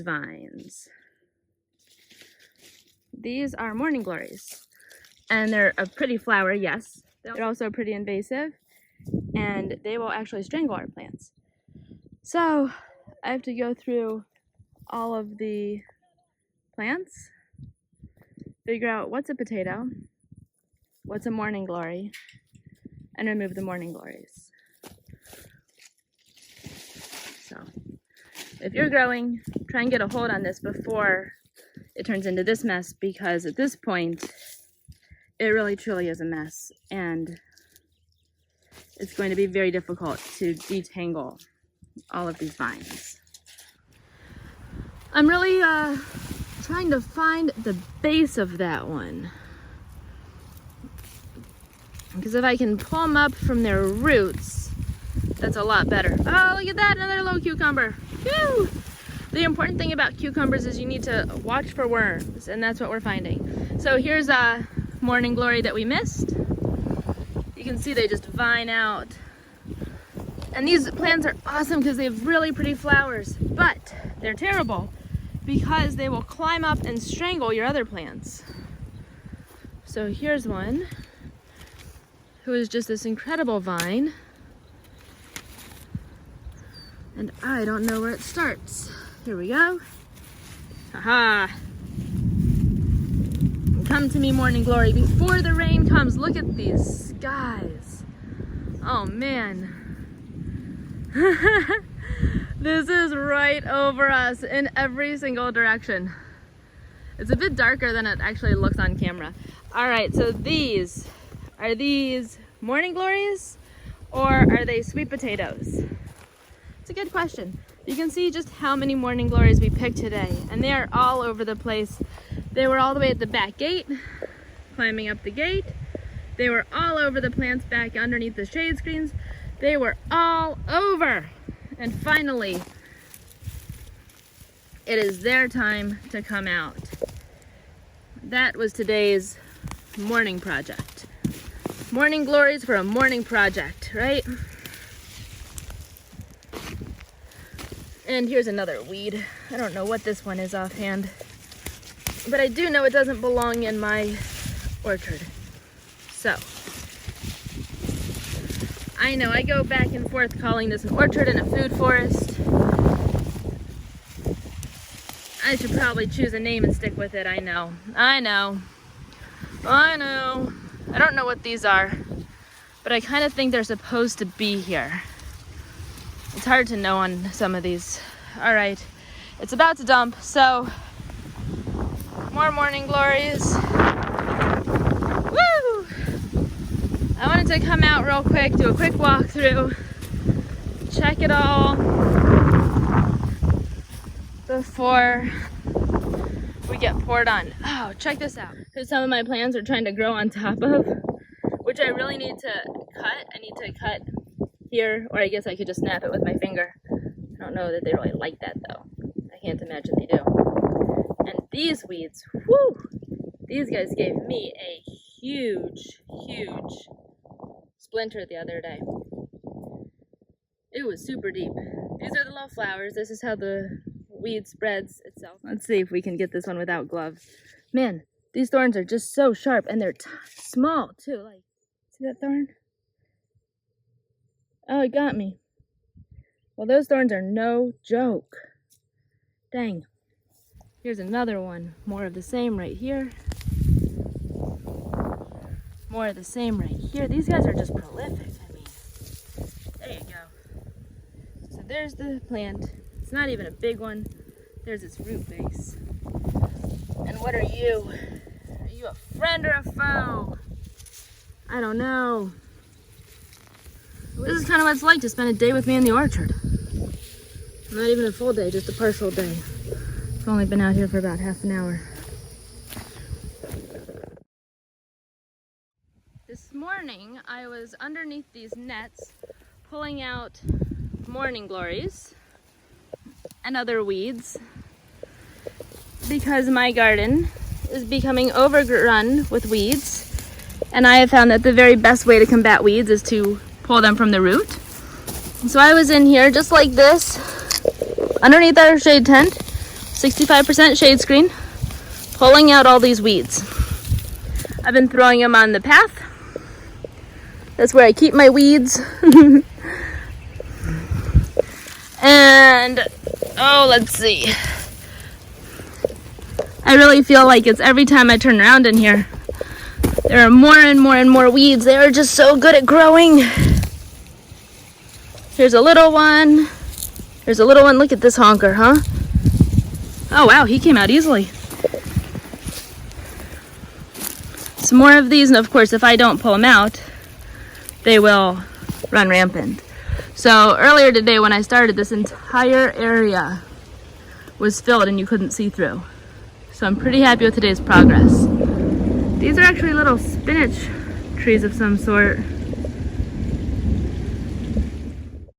these vines. These are morning glories, and they're a pretty flower, yes. They're also pretty invasive, and they will actually strangle our plants. So I have to go through all of the plants, figure out what's a potato, what's a morning glory, and remove the morning glories. So if you're growing, try and get a hold on this before it turns into this mess, because at this point it really truly is a mess, and it's going to be very difficult to detangle all of these vines. I'm really trying to find the base of that one, because if I can pull them up from their roots, that's a lot better. Oh, look at that, another little cucumber. Whew! The important thing about cucumbers is you need to watch for worms, and that's what we're finding. So here's a morning glory that we missed. You can see they just vine out. And these plants are awesome because they have really pretty flowers, but they're terrible because they will climb up and strangle your other plants. So here's one who is just this incredible vine, and I don't know where it starts. Here we go. Haha. Come to me, morning glory, before the rain comes. Look at these skies. Oh man. This is right over us in every single direction. It's a bit darker than it actually looks on camera. All right, so are these morning glories or are they sweet potatoes? It's a good question. You can see just how many morning glories we picked today, and they are all over the place. They were all the way at the back gate, climbing up the gate. They were all over the plants back underneath the shade screens. They were all over. And finally, it is their time to come out. That was today's morning project. Morning glories for a morning project, right? And here's another weed. I don't know what this one is offhand, but I do know it doesn't belong in my orchard. So, I know I go back and forth calling this an orchard and a food forest. I should probably choose a name and stick with it. I know. I don't know what these are, but I kind of think they're supposed to be here. It's hard to know on some of these. All right, it's about to dump, so more morning glories. Woo! I wanted to come out real quick, do a quick walkthrough, check it all before we get poured on. Oh, check this out. Here's some of my plants are trying to grow on top of, which I really need to cut. I need to cut here, or I guess I could just snap it with my finger. I don't know that they really like that though. I can't imagine they do. And these weeds, whoo! These guys gave me a huge splinter the other day. It was super deep. These are the little flowers. This is how the weed spreads itself. Let's see if we can get this one without gloves. Man, these thorns are just so sharp, and they're small too. Like, see that thorn? Oh, it got me. Well, those thorns are no joke. Dang. Here's another one. More of the same right here. More of the same right here. These guys are just prolific. I mean, there you go. So there's the plant. It's not even a big one. There's its root base. And what are you? Are you a friend or a foe? I don't know. This is kind of what it's like to spend a day with me in the orchard. Not even a full day, just a partial day. I've only been out here for about half an hour. This morning, I was underneath these nets pulling out morning glories and other weeds because my garden is becoming overrun with weeds, and I have found that the very best way to combat weeds is to pull them from the root. So I was in here just like this, underneath our shade tent, 65% shade screen, pulling out all these weeds. I've been throwing them on the path. That's where I keep my weeds. And, oh, let's see. I really feel like it's every time I turn around in here, there are more and more and more weeds. They are just so good at growing. Here's a little one. There's a little one. Look at this honker, huh? Oh, wow, he came out easily. Some more of these, and of course, if I don't pull them out, they will run rampant. So earlier today when I started, this entire area was filled and you couldn't see through. So I'm pretty happy with today's progress. These are actually little spinach trees of some sort.